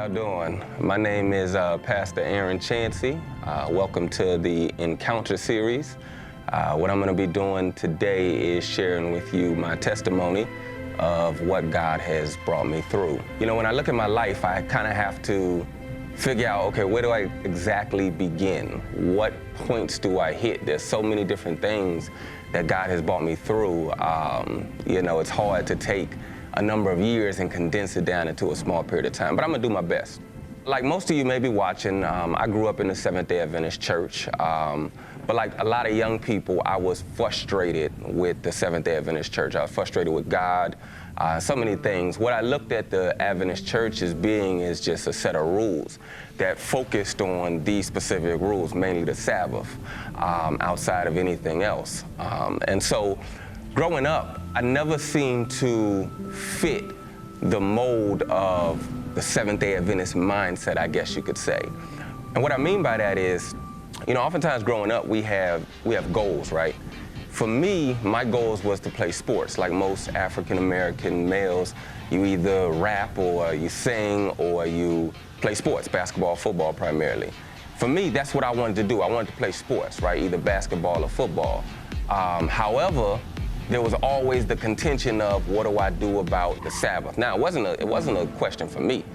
y'all doing? My name is Pastor Aaron Chancy. Welcome to the Encounter series. What I'm going to be doing today is sharing with you my testimony of what God has brought me through. You know, when I look at my life, I kind of have to figure out, okay, where do I exactly begin? What points do I hit? There's so many different things that God has brought me through. You know, it's hard to take a number of years and condense it down into a small period of time, but I'm gonna do my best. Like most of you may be watching, I grew up in the Seventh-day Adventist church, but like a lot of young people, I was frustrated with the Seventh-day Adventist church. I was frustrated with God, so many things. What I looked at the Adventist church as being is just a set of rules that focused on these specific rules, mainly the Sabbath, outside of anything else. And so growing up, I never seemed to fit the mold of the Seventh-day Adventist mindset, I guess you could say. And what I mean by that is, you know, oftentimes growing up, we have goals, right? For me, my goals was to play sports. Like most African-American males, you either rap or you sing or you play sports, basketball, football primarily. For me, that's what I wanted to do. I wanted to play sports, right? Either basketball or football. However, there was always the contention of what do I do about the Sabbath? Now, it wasn't a question for me.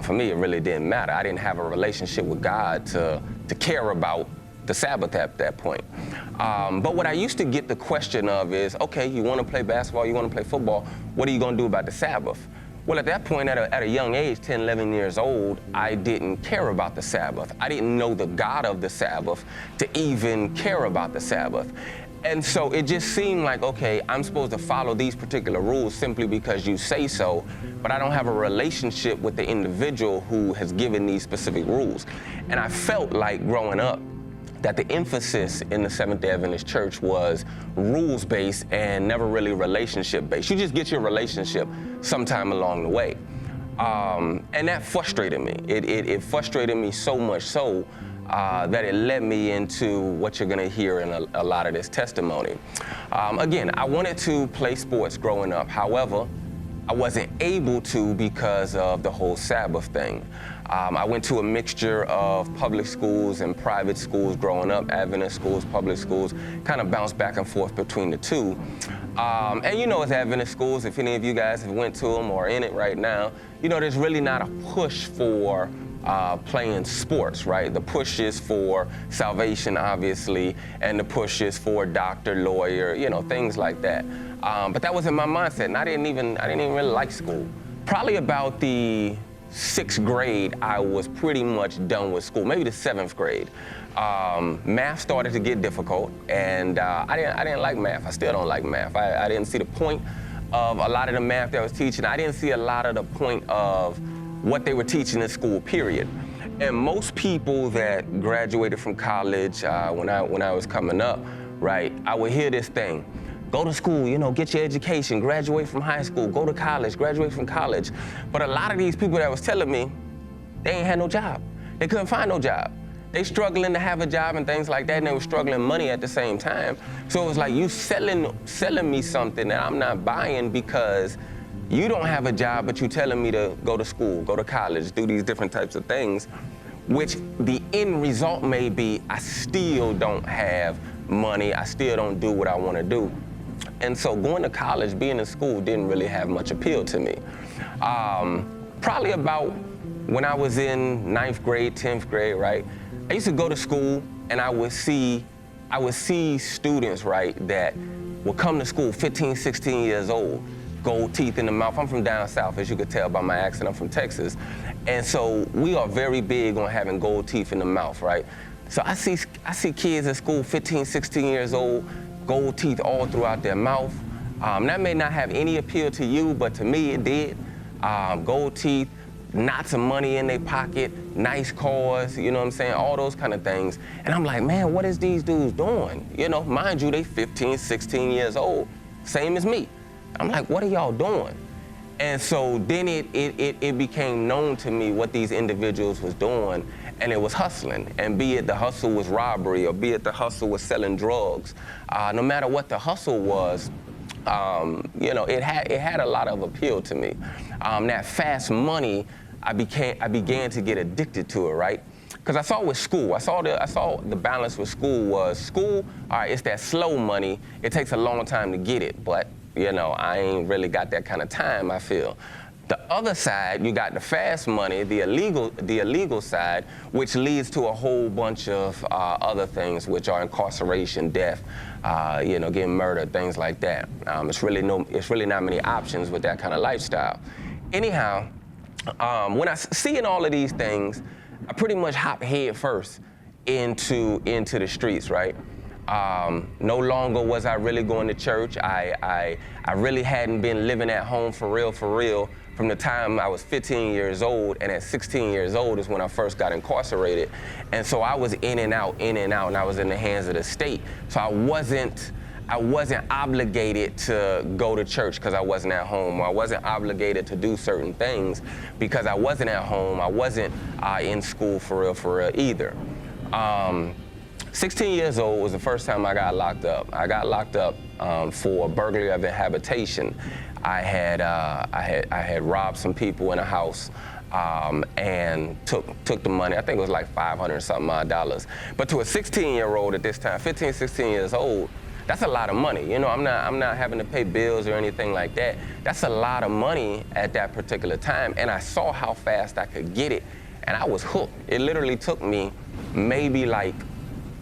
For me, it really didn't matter. I didn't have a relationship with God to care about the Sabbath at that point. But what I used to get the question of is, okay, you want to play basketball, you want to play football, what are you going to do about the Sabbath? Well, at that point, at a young age, 10, 11 years old, I didn't care about the Sabbath. I didn't know the God of the Sabbath to even care about the Sabbath. And so it just seemed like, okay, I'm supposed to follow these particular rules simply because you say so, but I don't have a relationship with the individual who has given these specific rules. And I felt like growing up that the emphasis in the Seventh-day Adventist church was rules-based and never really relationship-based. You just get your relationship sometime along the way. And that frustrated me. It frustrated me so much so that it led me into what you're gonna hear in a lot of this testimony. Again, I wanted to play sports growing up. However, I wasn't able to because of the whole Sabbath thing. I went to a mixture of public schools and private schools growing up, Adventist schools, public schools, kind of bounced back and forth between the two. And you know, as Adventist schools, if any of you guys have went to them or in it right now, you know, there's really not a push for playing sports, right? The push is for salvation, obviously, and the push is for doctor, lawyer, you know, things like that. But that wasn't my mindset, and I didn't even really like school. Probably about the 6th grade, I was pretty much done with school, maybe the 7th grade. Math started to get difficult, and I didn't like math. I still don't like math. I didn't see the point of a lot of the math that I was teaching. I didn't see a lot of the point of what they were teaching in school, period. And most people that graduated from college when I was coming up, right, I would hear this thing: go to school, you know, get your education, graduate from high school, go to college, graduate from college. But a lot of these people that was telling me, they ain't had no job. They couldn't find no job. They struggling to have a job and things like that, and they were struggling money at the same time. So it was like, you selling me something that I'm not buying because you don't have a job, but you're telling me to go to school, go to college, do these different types of things, which the end result may be I still don't have money, I still don't do what I want to do. And so going to college, being in school didn't really have much appeal to me. Probably about when I was in 9th grade, 10th grade, right, I used to go to school and I would see students, right, that would come to school 15, 16 years old, gold teeth in the mouth. I'm from down south, as you could tell by my accent, I'm from Texas. And so we are very big on having gold teeth in the mouth, right? So I see kids at school, 15, 16 years old, gold teeth all throughout their mouth. That may not have any appeal to you, but to me it did. Gold teeth, lots of money in their pocket, nice cars, you know what I'm saying? All those kind of things. And I'm like, man, what is these dudes doing? You know, mind you, they 15, 16 years old, same as me. I'm like, what are y'all doing? And so then it became known to me what these individuals was doing, and it was hustling. And be it the hustle was robbery, or be it the hustle was selling drugs, no matter what the hustle was, you know, it had a lot of appeal to me. That fast money I began to get addicted to it, right? Because I saw with school, I saw the balance with school, all right, it's that slow money. It takes a long time to get it, but I ain't really got that kind of time, I feel. The other side, you got the fast money, the illegal side, which leads to a whole bunch of other things, which are incarceration, death, getting murdered, things like that. It's really not many options with that kind of lifestyle. Anyhow, when I seeing all of these things, I pretty much hop head first into the streets, right? No longer was I really going to church. I really hadn't been living at home for real, from the time I was 15 years old, and at 16 years old is when I first got incarcerated. And so I was in and out, and I was in the hands of the state. So I wasn't obligated to go to church because I wasn't at home, or I wasn't obligated to do certain things because I wasn't at home. I wasn't in school for real either. 16 years old was the first time I got locked up. I got locked up for burglary of habitation. I had robbed some people in a house and took the money. I think it was like $500 something odd. But to a 16-year-old at this time, 15, 16 years old, that's a lot of money. I'm not having to pay bills or anything like that. That's a lot of money at that particular time. And I saw how fast I could get it, and I was hooked. It literally took me maybe like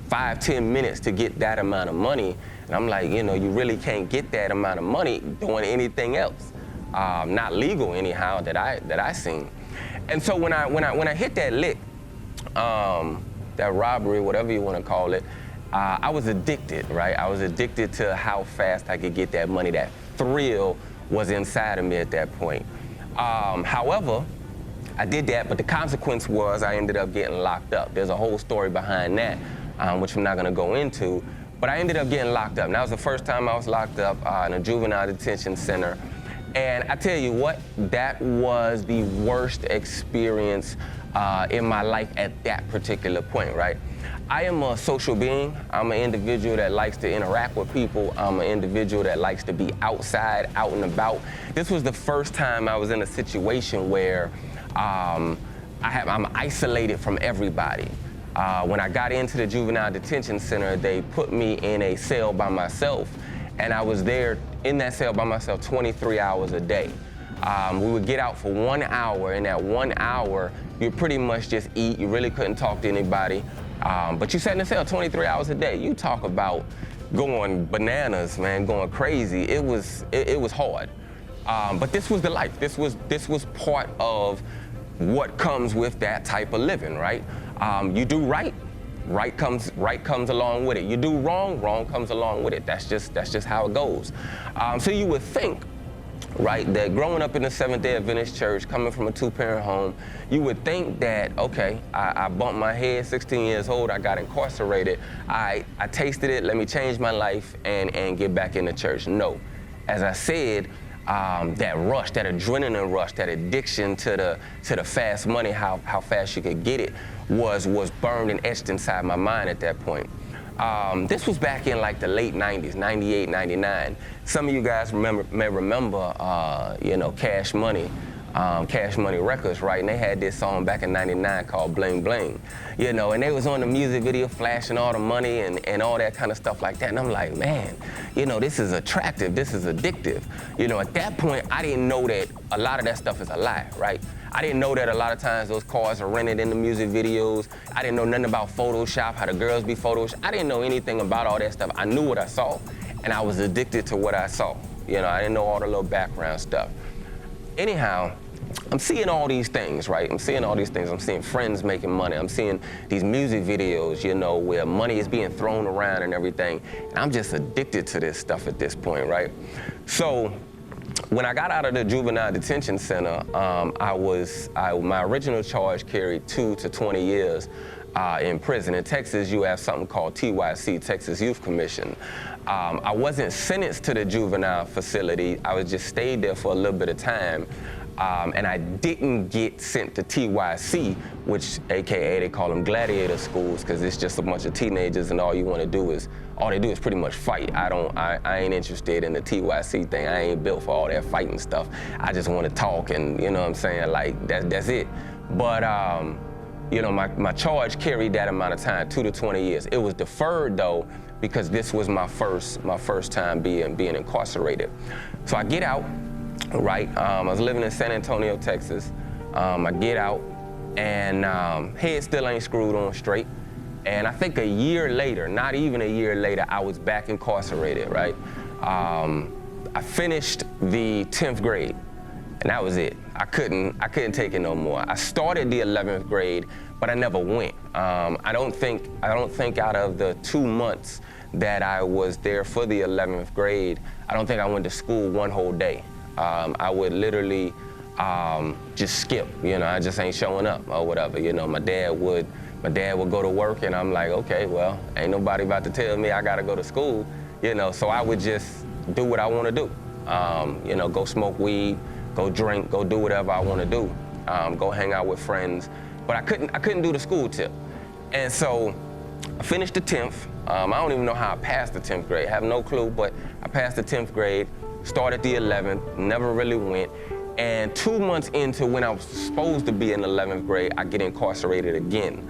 5-10 minutes to get that amount of money. And I'm like, you really can't get that amount of money doing anything else, not legal anyhow that I seen. And so when I hit that lick, that robbery, whatever you want to call it, I was addicted, right? I was addicted to how fast I could get that money. That thrill was inside of me at that point. However, I did that, but the consequence was I ended up getting locked up. There's a whole story behind that, which I'm not going to go into. But I ended up getting locked up. And that was the first time I was locked up in a juvenile detention center. And I tell you what, that was the worst experience in my life at that particular point, right? I am a social being. I'm an individual that likes to interact with people. I'm an individual that likes to be outside, out and about. This was the first time I was in a situation where I'm isolated from everybody. When I got into the juvenile detention center, they put me in a cell by myself, and I was there in that cell by myself 23 hours a day. We would get out for 1 hour, and that 1 hour, you pretty much just eat. You really couldn't talk to anybody, but you sat in the cell 23 hours a day. You talk about going bananas, man, going crazy. It was hard, but this was the life. This was part of what comes with that type of living, right? You do right comes along with it. You do wrong comes along with it. That's just how it goes. So you would think, right, that growing up in the Seventh-day Adventist church, coming from a two-parent home, you would think that, okay, I bumped my head, 16 years old, I got incarcerated, I tasted it, let me change my life and get back into church. No, as I said, that rush, that adrenaline rush, that addiction to the fast money, how fast you could get it, was burned and etched inside my mind at that point. This was back in like the late 90s, 98, 99. Some of you guys may remember, Cash Money Records, right? And they had this song back in 99 called Bling Bling, and they was on the music video flashing all the money and all that kind of stuff like that. And I'm like, man, this is attractive, this is addictive. At that point, I didn't know that a lot of that stuff is a lie, right? I didn't know that a lot of times those cars are rented in the music videos. I didn't know nothing about Photoshop, how the girls be Photoshopped. I didn't know anything about all that stuff. I knew what I saw, and I was addicted to what I saw. I didn't know all the little background stuff. Anyhow, I'm seeing all these things, right? I'm seeing friends making money. I'm seeing these music videos, where money is being thrown around and everything. And I'm just addicted to this stuff at this point, right? So when I got out of the juvenile detention center, my original charge carried 2 to 20 years in prison. In Texas, you have something called TYC, Texas Youth Commission. I wasn't sentenced to the juvenile facility. I was just stayed there for a little bit of time. And I didn't get sent to TYC, which AKA they call them gladiator schools, because it's just a bunch of teenagers and all they do is pretty much fight. I ain't interested in the TYC thing. I ain't built for all that fighting stuff. I just want to talk and, you know what I'm saying, like that's it. But, you know, my charge carried that amount of time, 2 to 20 years. It was deferred though, because this was my first time being incarcerated. So I get out. Right, I was living in San Antonio, Texas. I get out, and head still ain't screwed on straight. And I think a year later, not even a year later, I was back incarcerated. Right, I finished the 10th grade, and that was it. I couldn't take it no more. I started the 11th grade, but I never went. I don't think out of the 2 months that I was there for the 11th grade, I don't think I went to school one whole day. I would literally just skip, you know, I just ain't showing up or whatever. You know, my dad would go to work, and I'm like, okay, well, ain't nobody about to tell me I gotta go to school, you know, so I would just do what I wanna do. You know, go smoke weed, go drink, go do whatever I wanna do, go hang out with friends, but I couldn't do the school tip. And so I finished the 10th. I don't even know how I passed the 10th grade, I have no clue, but I passed the 10th grade. Started the 11th, never really went. And 2 months into when I was supposed to be in 11th grade, I get incarcerated again.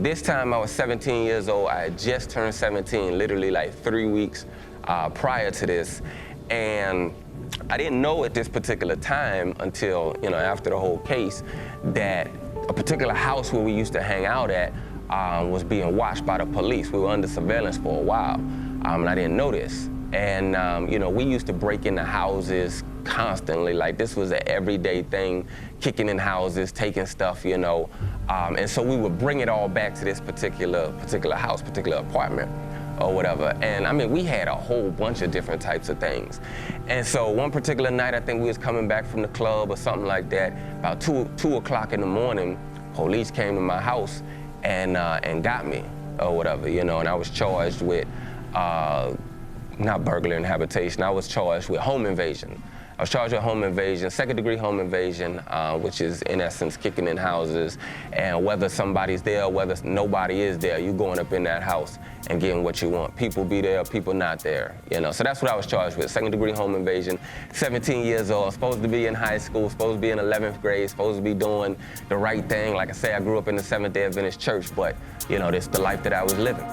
This time I was 17 years old. I had just turned 17, literally like 3 weeks prior to this. And I didn't know at this particular time until, you know, after the whole case, that a particular house where we used to hang out at was being watched by the police. We were under surveillance for a while, and I didn't know this. And, you know, we used to break into houses constantly. Like, this was an everyday thing, kicking in houses, taking stuff, you know. And so we would bring it all back to this particular house, particular apartment or whatever. And, I mean, we had a whole bunch of different types of things. And so one particular night, I think we was coming back from the club or something like that. About 2 o'clock in the morning, police came to my house and got me or whatever, you know. And I was charged with not burglary and habitation. I was charged with home invasion. I was charged with home invasion, second-degree home invasion, which is, in essence, kicking in houses. And whether somebody's there, whether nobody is there, you going up in that house and getting what you want. People be there, people not there, you know. So that's what I was charged with, second-degree home invasion. 17 years old, supposed to be in high school, supposed to be in 11th grade, supposed to be doing the right thing. Like I say, I grew up in the Seventh-day Adventist church, but, you know, this is the life that I was living.